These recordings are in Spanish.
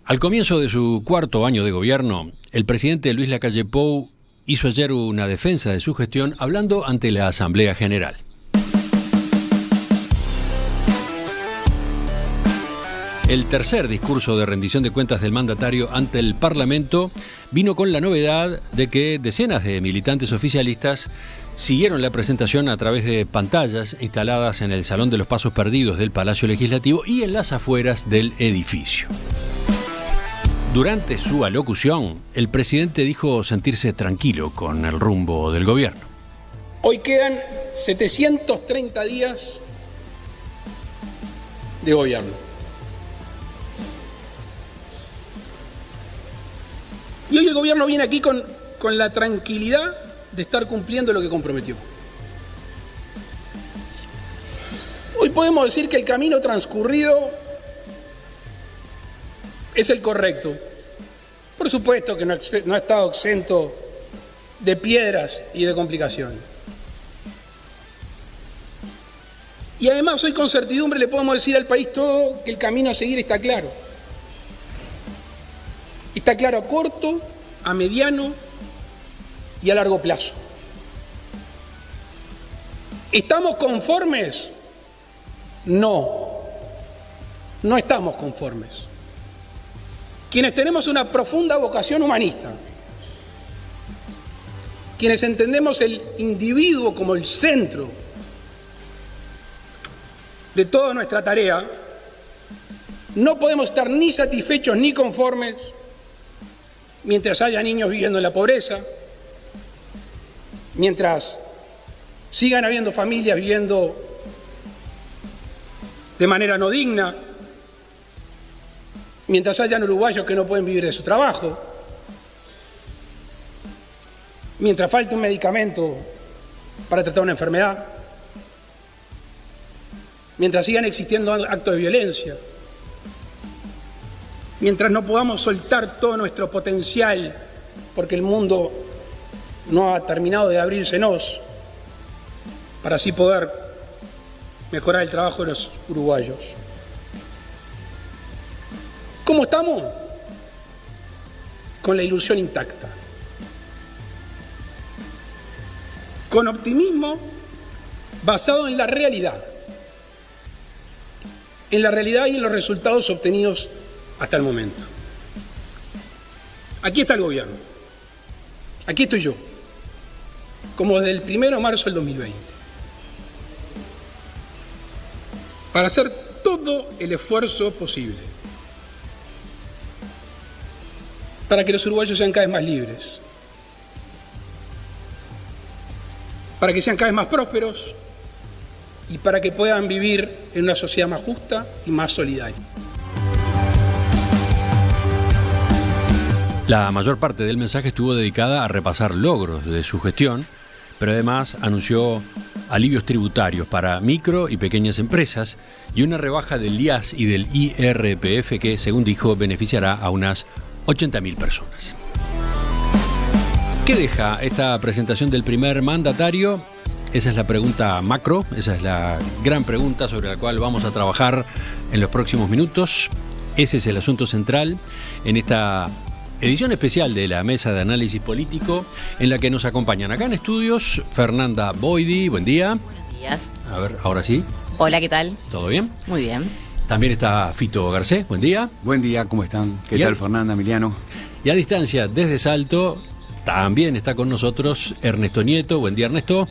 Al comienzo de su cuarto año de gobierno, el presidente Luis Lacalle Pou hizo ayer una defensa de su gestión hablando ante la Asamblea General. El tercer discurso de rendición de cuentas del mandatario ante el Parlamento vino con la novedad de que decenas de militantes oficialistas siguieron la presentación a través de pantallas instaladas en el Salón de los Pasos Perdidos del Palacio Legislativo y en las afueras del edificio. Durante su alocución, el presidente dijo sentirse tranquilo con el rumbo del gobierno. Hoy quedan 730 días de gobierno. Y hoy el gobierno viene aquí con la tranquilidad de estar cumpliendo lo que comprometió. Hoy podemos decir que el camino transcurrido es el correcto. Por supuesto que no ha estado exento de piedras y de complicaciones. Y además hoy con certidumbre le podemos decir al país todo que el camino a seguir está claro. Está claro a corto, a mediano y a largo plazo. ¿Estamos conformes? No estamos conformes. Quienes tenemos una profunda vocación humanista, quienes entendemos el individuo como el centro de toda nuestra tarea, no podemos estar ni satisfechos ni conformes mientras haya niños viviendo en la pobreza, mientras sigan habiendo familias viviendo de manera no digna, mientras hayan uruguayos que no pueden vivir de su trabajo, mientras falte un medicamento para tratar una enfermedad, mientras sigan existiendo actos de violencia, mientras no podamos soltar todo nuestro potencial porque el mundo no ha terminado de abrírsenos para así poder mejorar el trabajo de los uruguayos. ¿Cómo estamos? Con la ilusión intacta. Con optimismo basado en la realidad. En la realidad y en los resultados obtenidos hasta el momento. Aquí está el gobierno. Aquí estoy yo. Como desde el 1 de marzo del 2020. Para hacer todo el esfuerzo posible. Para que los uruguayos sean cada vez más libres, para que sean cada vez más prósperos y para que puedan vivir en una sociedad más justa y más solidaria. La mayor parte del mensaje estuvo dedicada a repasar logros de su gestión, pero además anunció alivios tributarios para micro y pequeñas empresas y una rebaja del IAS y del IRPF que, según dijo, beneficiará a unas 80.000 personas. ¿Qué deja esta presentación del primer mandatario? Esa es la pregunta macro, esa es la gran pregunta sobre la cual vamos a trabajar en los próximos minutos. Ese es el asunto central en esta edición especial de la Mesa de Análisis Político, en la que nos acompañan acá en estudios Fernanda Boidi, buen día. Buenos días. A ver, ahora sí. Hola, ¿qué tal? ¿Todo bien? Muy bien. También está Fito Garcés, buen día. Buen día, ¿cómo están? ¿Qué tal, Fernanda, Emiliano? Y a distancia, desde Salto, también está con nosotros Ernesto Nieto. Buen día, Ernesto.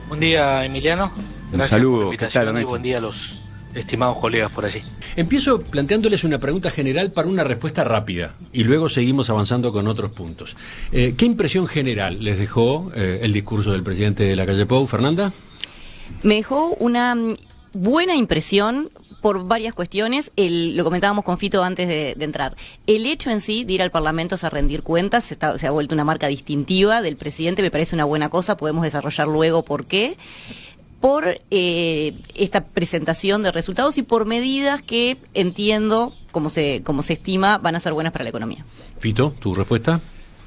Buen día, Emiliano. Un Gracias saludo, por la invitación, ¿qué tal, Ernesto? y buen día a los estimados colegas por allí. Empiezo planteándoles una pregunta general para una respuesta rápida y luego seguimos avanzando con otros puntos. ¿Qué impresión general les dejó el discurso del presidente de Lacalle Pou, Fernanda? Me dejó una buena impresión por varias cuestiones. Lo comentábamos con Fito antes de entrar. El hecho en sí de ir al Parlamento a rendir cuentas se ha vuelto una marca distintiva del presidente, me parece una buena cosa, podemos desarrollar luego por qué. Por esta presentación de resultados y por medidas que entiendo, como se estima, van a ser buenas para la economía. Fito, ¿tu respuesta?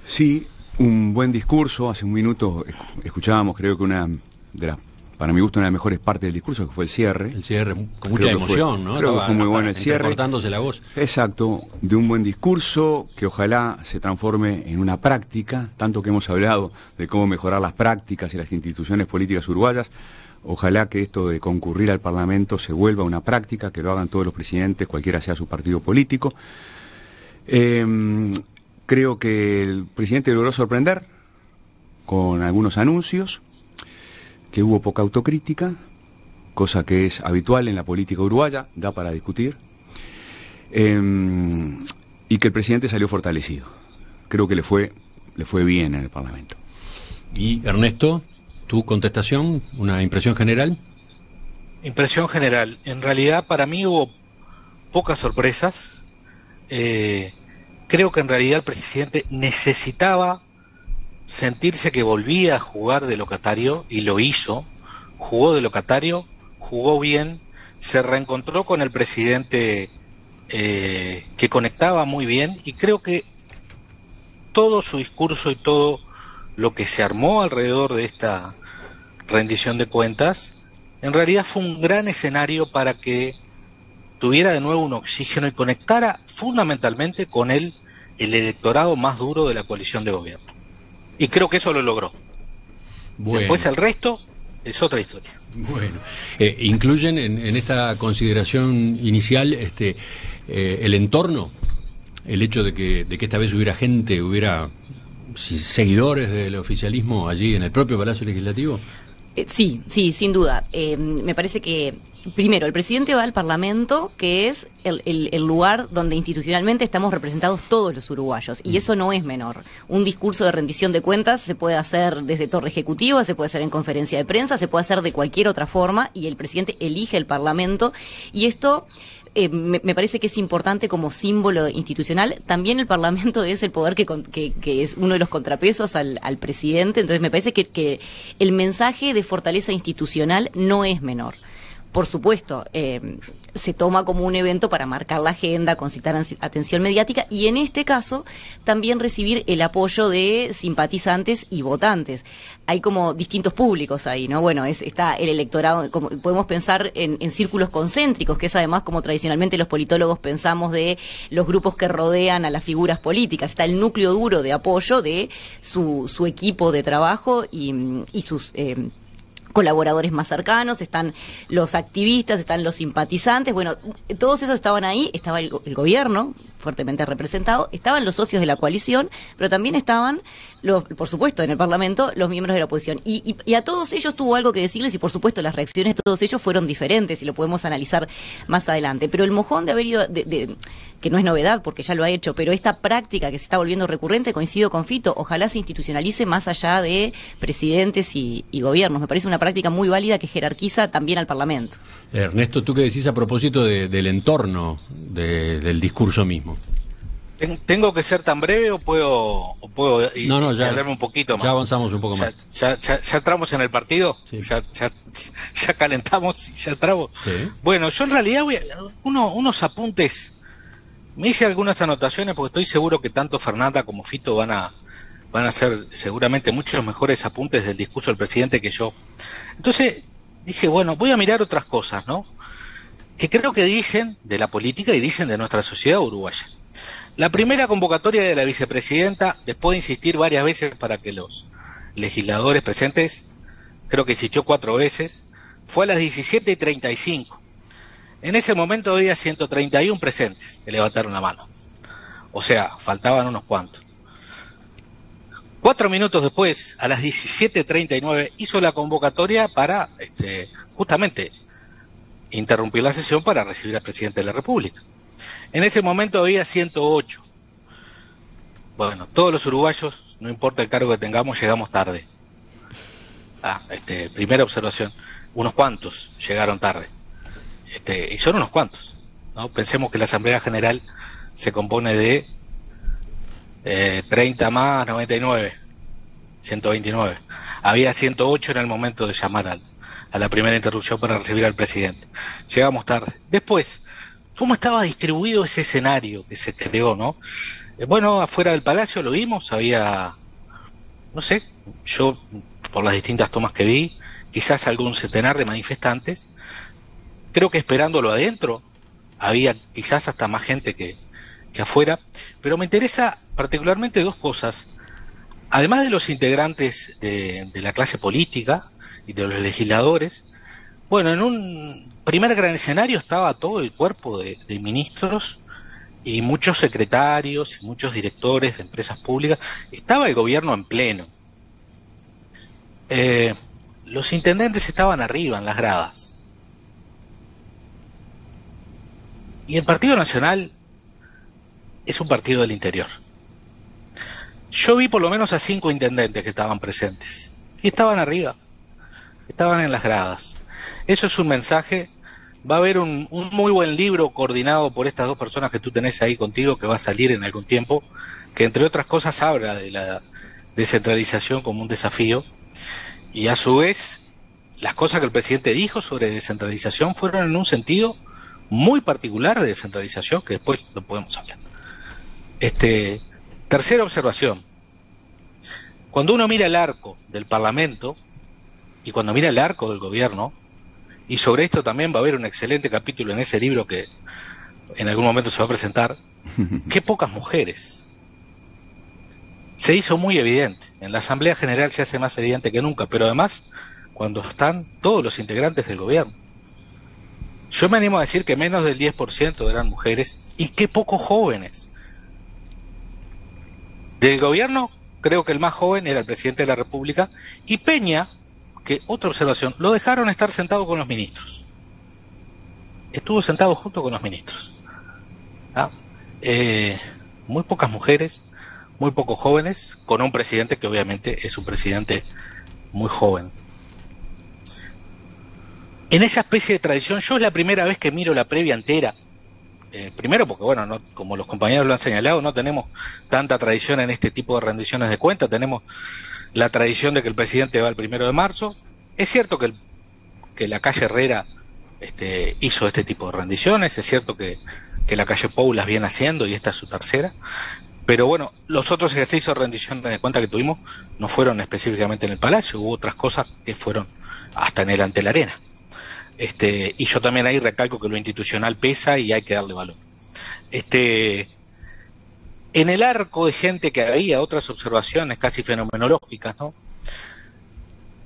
Sí, un buen discurso. Hace un minuto escuchábamos, creo que una de las para mi gusto, una de las mejores partes del discurso, que fue el cierre. El cierre, con mucha emoción, ¿no? Creo que fue muy bueno el cierre. Cortándose la voz. Exacto, de un buen discurso que ojalá se transforme en una práctica, tanto que hemos hablado de cómo mejorar las prácticas y las instituciones políticas uruguayas. Ojalá que esto de concurrir al Parlamento se vuelva una práctica, que lo hagan todos los presidentes, cualquiera sea su partido político. Creo que el presidente logró sorprender con algunos anuncios, que hubo poca autocrítica, cosa que es habitual en la política uruguaya, da para discutir, y que el presidente salió fortalecido. Creo que le fue bien en el Parlamento. Y Ernesto, tu contestación, una impresión general. Impresión general. En realidad para mí hubo pocas sorpresas. Creo que en realidad el presidente necesitaba sentirse que volvía a jugar de locatario, y lo hizo. Jugó de locatario, jugó bien, se reencontró con el presidente que conectaba muy bien, y creo que todo su discurso y todo lo que se armó alrededor de esta rendición de cuentas, en realidad fue un gran escenario para que tuviera de nuevo un oxígeno y conectara fundamentalmente con el electorado más duro de la coalición de gobierno. Y creo que eso lo logró. Bueno. Después el resto es otra historia. Bueno, incluyen en esta consideración inicial el entorno, el hecho de que esta vez hubiera gente, hubiera seguidores del oficialismo allí en el propio Palacio Legislativo. Sí, sin duda. Me parece que, primero, el presidente va al Parlamento, que es el lugar donde institucionalmente estamos representados todos los uruguayos, y eso no es menor. Un discurso de rendición de cuentas se puede hacer desde torre ejecutiva, se puede hacer en conferencia de prensa, se puede hacer de cualquier otra forma, y el presidente elige el Parlamento, y esto... me parece que es importante como símbolo institucional. También el Parlamento es el poder que es uno de los contrapesos al presidente, entonces me parece que el mensaje de fortaleza institucional no es menor. Por supuesto, se toma como un evento para marcar la agenda, concitar atención mediática, y en este caso también recibir el apoyo de simpatizantes y votantes. Hay como distintos públicos ahí, ¿no? Bueno, está el electorado, como podemos pensar en círculos concéntricos, que es además como tradicionalmente los politólogos pensamos de los grupos que rodean a las figuras políticas. Está el núcleo duro de apoyo de su equipo de trabajo y sus... colaboradores más cercanos, están los activistas, están los simpatizantes, bueno, todos esos estaban ahí, estaba el gobierno fuertemente representado, estaban los socios de la coalición, pero también estaban, por supuesto, en el Parlamento, los miembros de la oposición. Y a todos ellos tuvo algo que decirles, y por supuesto las reacciones de todos ellos fueron diferentes, y lo podemos analizar más adelante. Pero el mojón de haber ido, que no es novedad porque ya lo ha hecho, pero esta práctica que se está volviendo recurrente, coincido con Fito, ojalá se institucionalice más allá de presidentes y gobiernos. Me parece una práctica muy válida que jerarquiza también al Parlamento. Ernesto, ¿tú qué decís a propósito del entorno del discurso mismo? ¿Tengo que ser tan breve o puedo hablarme un poquito más? Ya avanzamos un poco más. ¿Ya entramos en el partido? Sí. ¿Ya calentamos y ya entramos? Sí. Bueno, yo en realidad unos apuntes. Me hice algunas anotaciones porque estoy seguro que tanto Fernanda como Fito van a hacer seguramente muchos mejores apuntes del discurso del presidente que yo. Entonces dije, bueno, voy a mirar otras cosas, ¿no? Que creo que dicen de la política y dicen de nuestra sociedad uruguaya. La primera convocatoria de la vicepresidenta, después de insistir varias veces para que los legisladores presentes, creo que insistió 4 veces, fue a las 17:35. En ese momento había 131 presentes que levantaron la mano. O sea, faltaban unos cuantos. 4 minutos después, a las 17:39, hizo la convocatoria para justamente interrumpir la sesión para recibir al presidente de la República. En ese momento había 108. Bueno, todos los uruguayos, no importa el cargo que tengamos, llegamos tarde. Primera observación, unos cuantos llegaron tarde. Y son unos cuantos, ¿no? Pensemos que la Asamblea General se compone de 30 más 99, 129. Había 108 en el momento de llamar a la primera interrupción para recibir al presidente. Llegamos tarde. Después, ¿cómo estaba distribuido ese escenario que se creó, no? Bueno, afuera del Palacio lo vimos, había, no sé, yo por las distintas tomas que vi, quizás algún centenar de manifestantes. Creo que esperándolo adentro había quizás hasta más gente que afuera, pero me interesa particularmente dos cosas. Además de los integrantes de la clase política y de los legisladores, bueno, en un primer gran escenario estaba todo el cuerpo de ministros y muchos secretarios y muchos directores de empresas públicas. Estaba el gobierno en pleno. Los intendentes estaban arriba en las gradas. Y el Partido Nacional es un partido del interior. Yo vi por lo menos a 5 intendentes que estaban presentes. Y estaban arriba. Estaban en las gradas. Eso es un mensaje. Va a haber un muy buen libro coordinado por estas dos personas que tú tenés ahí contigo, que va a salir en algún tiempo, que entre otras cosas habla de la descentralización como un desafío. Y a su vez, las cosas que el presidente dijo sobre descentralización fueron en un sentido muy particular de descentralización, que después lo podemos hablar. Tercera observación. Cuando uno mira el arco del Parlamento y cuando mira el arco del gobierno, y sobre esto también va a haber un excelente capítulo en ese libro que en algún momento se va a presentar, qué pocas mujeres. Se hizo muy evidente. En la Asamblea General se hace más evidente que nunca, pero además cuando están todos los integrantes del gobierno. Yo me animo a decir que menos del 10% eran mujeres y qué pocos jóvenes. Del gobierno, creo que el más joven era el presidente de la República, y Peña, que otra observación, lo dejaron estar sentado con los ministros. Estuvo sentado junto con los ministros. ¿Ah? Muy pocas mujeres, muy pocos jóvenes, con un presidente que obviamente es un presidente muy joven. En esa especie de tradición, yo es la primera vez que miro la previa entera. Primero porque, bueno, no, como los compañeros lo han señalado, no tenemos tanta tradición en este tipo de rendiciones de cuentas. Tenemos la tradición de que el presidente va el 1 de marzo. Es cierto que la calle Herrera hizo este tipo de rendiciones. Es cierto que la calle Pou las viene haciendo y esta es su tercera. Pero bueno, los otros ejercicios de rendición de cuentas que tuvimos no fueron específicamente en el Palacio. Hubo otras cosas que fueron hasta en el ante la Arena. Y yo también ahí recalco que lo institucional pesa y hay que darle valor. En el arco de gente que había, otras observaciones casi fenomenológicas, ¿no?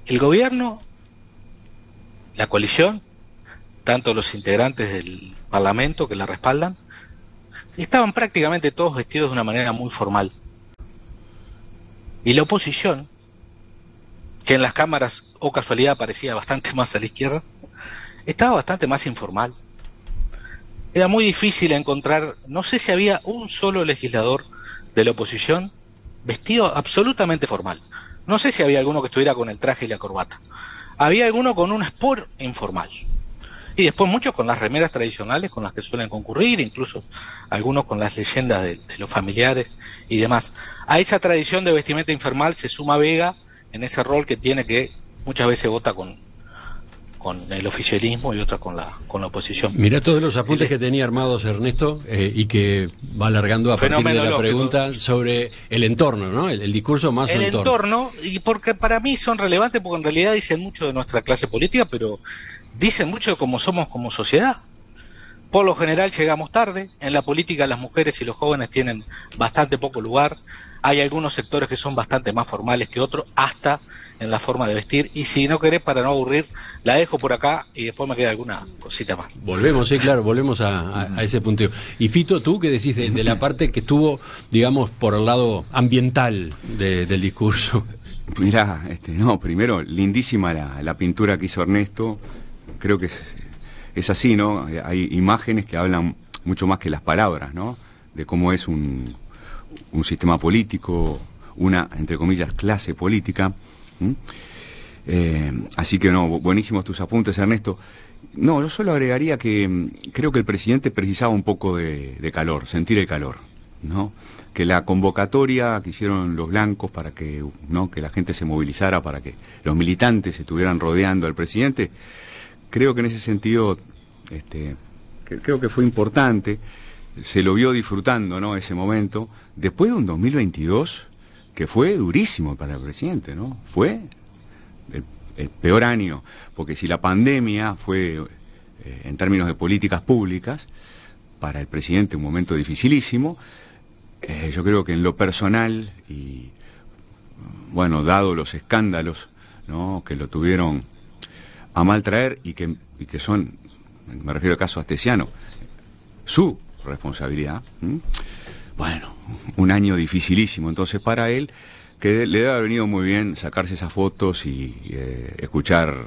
El gobierno, la coalición, tanto los integrantes del Parlamento que la respaldan, estaban prácticamente todos vestidos de una manera muy formal. Y la oposición, que en las cámaras, o casualidad, parecía bastante más a la izquierda, estaba bastante más informal. Era muy difícil encontrar, no sé si había un solo legislador de la oposición vestido absolutamente formal. No sé si había alguno que estuviera con el traje y la corbata. Había alguno con un sport informal. Y después muchos con las remeras tradicionales con las que suelen concurrir, incluso algunos con las leyendas de los familiares y demás. A esa tradición de vestimenta informal se suma Vega en ese rol que tiene, que muchas veces vota con el oficialismo y otra con la oposición. Mirá todos los apuntes que tenía armados Ernesto y que va alargando a partir de la pregunta sobre el entorno, ¿no? El discurso más el entorno, y porque para mí son relevantes porque en realidad dicen mucho de nuestra clase política, pero dicen mucho de cómo somos como sociedad. Por lo general llegamos tarde, en la política las mujeres y los jóvenes tienen bastante poco lugar, hay algunos sectores que son bastante más formales que otros, hasta en la forma de vestir, y si no querés, para no aburrir, la dejo por acá y después me queda alguna cosita más. Volvemos, sí, claro, volvemos a ese punteo. Y Fito, ¿tú qué decís de la parte que estuvo, digamos, por el lado ambiental del discurso? Mirá, no, primero, lindísima la pintura que hizo Ernesto. Creo que es así, ¿no? Hay imágenes que hablan mucho más que las palabras, ¿no? De cómo es un sistema político, una, entre comillas, clase política. Así que no, buenísimos tus apuntes, Ernesto. No, yo solo agregaría que creo que el presidente precisaba un poco de calor, sentir el calor, ¿no? Que la convocatoria que hicieron los blancos para que, ¿no?, que la gente se movilizara, para que los militantes estuvieran rodeando al presidente, creo que en ese sentido, creo que fue importante. Se lo vio disfrutando, ¿no?, ese momento, después de un 2022 que fue durísimo para el presidente, ¿no? Fue el peor año, porque si la pandemia fue, en términos de políticas públicas, para el presidente un momento dificilísimo, yo creo que en lo personal y, bueno, dado los escándalos, ¿no?, que lo tuvieron a mal traer y que son, me refiero al caso Astesiano, su responsabilidad, bueno, un año dificilísimo entonces para él, que le debe haber venido muy bien sacarse esas fotos y escuchar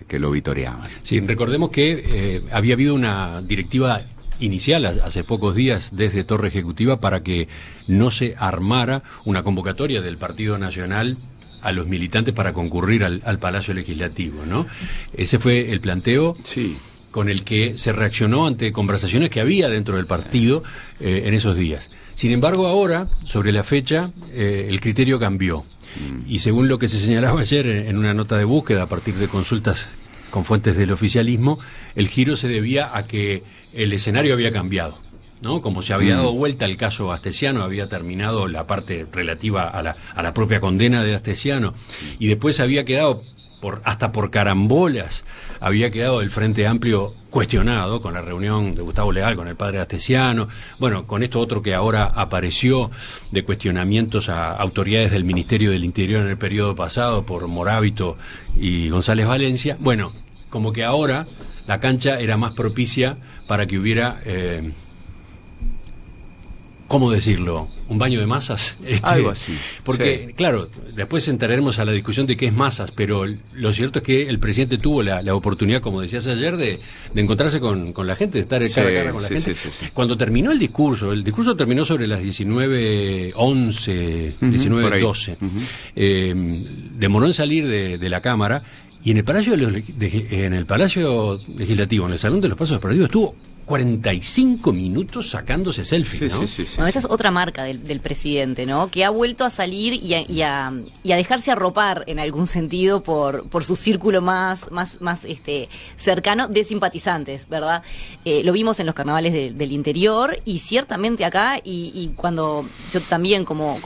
que lo vitoreaban. Sí, recordemos que había habido una directiva inicial hace pocos días desde Torre Ejecutiva para que no se armara una convocatoria del Partido Nacional a los militantes para concurrir al Palacio Legislativo, ¿no? Ese fue el planteo. Sí. Con el que se reaccionó ante conversaciones que había dentro del partido en esos días. Sin embargo, ahora, sobre la fecha, el criterio cambió. Y según lo que se señalaba ayer en una nota de búsqueda a partir de consultas con fuentes del oficialismo, el giro se debía a que el escenario había cambiado, ¿no? Como se había dado vuelta el caso Astesiano, había terminado la parte relativa a la propia condena de Astesiano, y después había quedado, hasta por carambolas, había quedado el Frente Amplio cuestionado con la reunión de Gustavo Leal con el padre Astesiano, bueno, con esto otro que ahora apareció de cuestionamientos a autoridades del Ministerio del Interior en el periodo pasado por Morábito y González Valencia. Bueno, como que ahora la cancha era más propicia para que hubiera, ¿cómo decirlo?, un baño de masas. Algo así. Porque, sí, claro, después entraremos a la discusión de qué es masas, pero lo cierto es que el presidente tuvo la oportunidad, como decías ayer, de encontrarse con la gente, de estar cara a cara con la gente. Sí. Cuando terminó el discurso terminó sobre las 19:11, 19:12. Demoró en salir de la Cámara, y en el Palacio Legislativo, en el Salón de los Pasos Expeditivos, estuvo 45 minutos sacándose selfie, ¿no? Sí. Bueno, esa es otra marca del presidente, ¿no? Que ha vuelto a salir y a dejarse arropar en algún sentido por su círculo más cercano de simpatizantes, ¿verdad? Lo vimos en los carnavales del interior, y ciertamente acá, y cuando yo también, como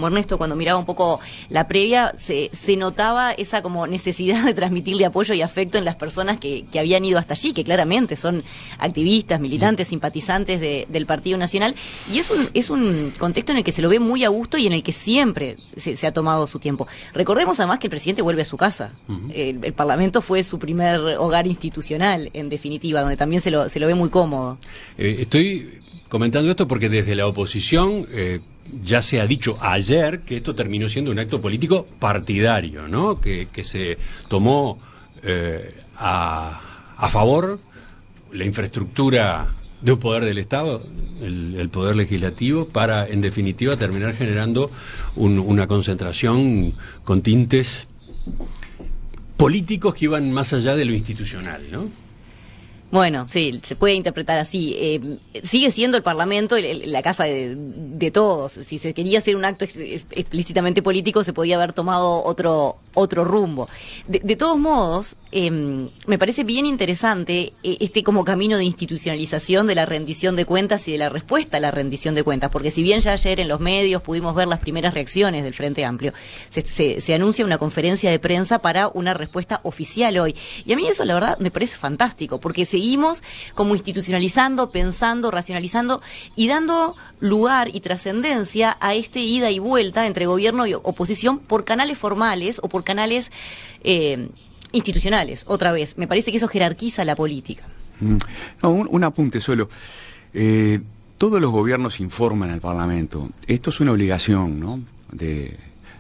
Ernesto, cuando miraba un poco la previa, se notaba esa como necesidad de transmitirle apoyo y afecto en las personas que habían ido hasta allí, que claramente son activistas, militantes, simpatizantes del Partido Nacional, y es un contexto en el que se lo ve muy a gusto y en el que siempre se ha tomado su tiempo. Recordemos además que el presidente vuelve a su casa. El Parlamento fue su primer hogar institucional, en definitiva, donde también se lo ve muy cómodo. Estoy comentando esto porque desde la oposición ya se ha dicho ayer que esto terminó siendo un acto político partidario, ¿no? Que se tomó a favor la infraestructura de un poder del Estado, el poder legislativo, para en definitiva terminar generando una concentración con tintes políticos que iban más allá de lo institucional, ¿no? Bueno, sí, se puede interpretar así. Sigue siendo el Parlamento la casa de todos. Si se quería hacer un acto explícitamente político, se podía haber tomado otro rumbo. De todos modos, me parece bien interesante como camino de institucionalización de la rendición de cuentas y de la respuesta a la rendición de cuentas, porque si bien ya ayer en los medios pudimos ver las primeras reacciones del Frente Amplio, se anuncia una conferencia de prensa para una respuesta oficial hoy. Y a mí eso, la verdad, me parece fantástico, porque seguimos como institucionalizando, pensando, racionalizando y dando lugar y trascendencia a este ida y vuelta entre gobierno y oposición por canales formales o por canales institucionales. Otra vez, me parece que eso jerarquiza la política. No, un apunte solo. Todos los gobiernos informan al Parlamento. Esto es una obligación, ¿no?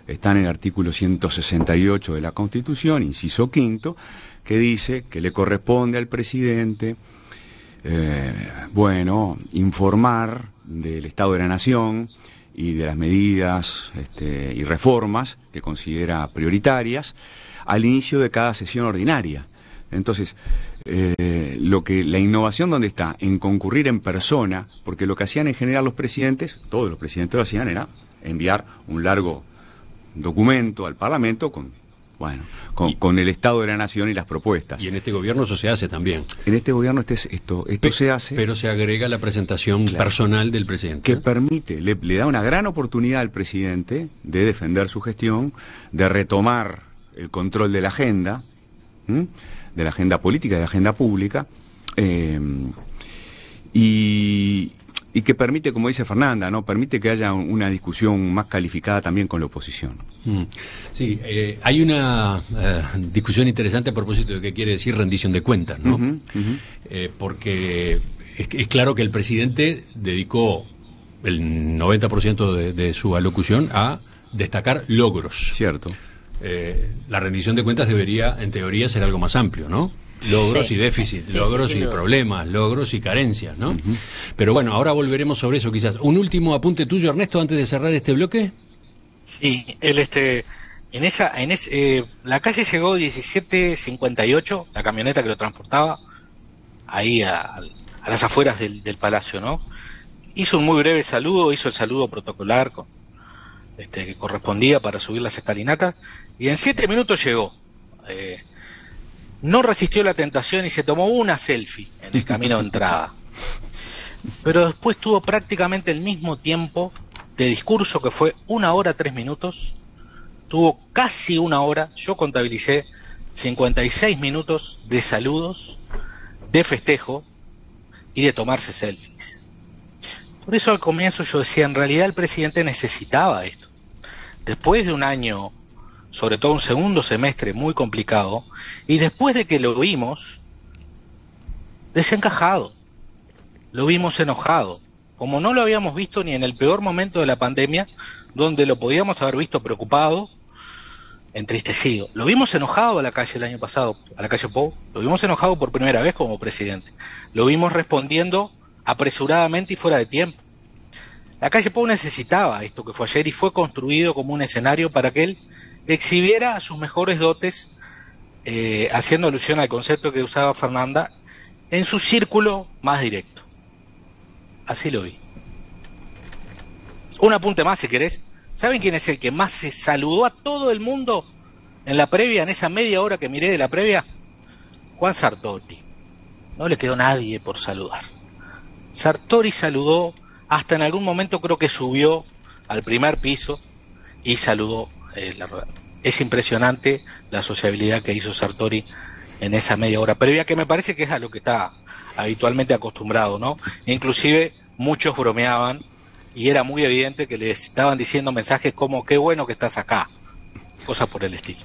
Está en el artículo 168 de la Constitución, inciso quinto, que dice que le corresponde al presidente, informar del estado de la nación y de las medidas y reformas que considera prioritarias al inicio de cada sesión ordinaria. Entonces, la innovación, ¿dónde está? En concurrir en persona, porque lo que hacían en general los presidentes, todos los presidentes lo hacían, era enviar un largo documento al Parlamento con el estado de la nación y las propuestas. Y en este gobierno eso se hace también. En este gobierno esto se hace. Pero se agrega la presentación personal del presidente. Que permite, le da una gran oportunidad al presidente de defender su gestión, de retomar el control de la agenda, de la agenda política, de la agenda pública, y que permite, como dice Fernanda, ¿no? Permite que haya una discusión más calificada también con la oposición. Sí, hay una discusión interesante a propósito de qué quiere decir rendición de cuentas, ¿no? Porque es claro que el presidente dedicó el 90% de su alocución a destacar logros. Cierto. La rendición de cuentas debería, en teoría, ser algo más amplio, ¿no? Logros y déficit, logros y problemas, logros y carencias, ¿no? Pero bueno, ahora volveremos sobre eso quizás. Un último apunte tuyo, Ernesto, antes de cerrar este bloque. Sí, la calle llegó 17:58, la camioneta que lo transportaba, ahí a las afueras del Palacio, ¿no? Hizo un muy breve saludo, hizo el saludo protocolar que correspondía para subir las escalinatas, y en 7 minutos llegó. No resistió la tentación y se tomó una selfie en el camino de entrada. Pero después tuvo prácticamente el mismo tiempo de discurso, que fue 1 hora 3 minutos. Tuvo casi 1 hora, yo contabilicé 56 minutos de saludos, de festejo y de tomarse selfies. Por eso al comienzo yo decía, en realidad el presidente necesitaba esto. Después de un año, sobre todo un segundo semestre muy complicado, y después de que lo vimos desencajado, lo vimos enojado, como no lo habíamos visto ni en el peor momento de la pandemia, donde lo podíamos haber visto preocupado, entristecido. Lo vimos enojado a la calle el año pasado, a la calle Pou, lo vimos enojado por primera vez como presidente. Lo vimos respondiendo apresuradamente y fuera de tiempo. La calle Pou necesitaba esto que fue ayer y fue construido como un escenario para que él exhibiera sus mejores dotes, haciendo alusión al concepto que usaba Fernanda, en su círculo más directo. Así lo vi. Un apunte más si querés. ¿Saben quién es el que más se saludó a todo el mundo en la previa, en esa media hora que miré de la previa? Juan Sartori. No le quedó nadie por saludar. Sartori saludó, hasta en algún momento creo que subió al primer piso y saludó la rueda. Es impresionante la sociabilidad que hizo Sartori en esa media hora previa, que me parece que es a lo que está habitualmente acostumbrado, ¿no? Inclusive muchos bromeaban y era muy evidente que le estaban diciendo mensajes como qué bueno que estás acá, cosas por el estilo.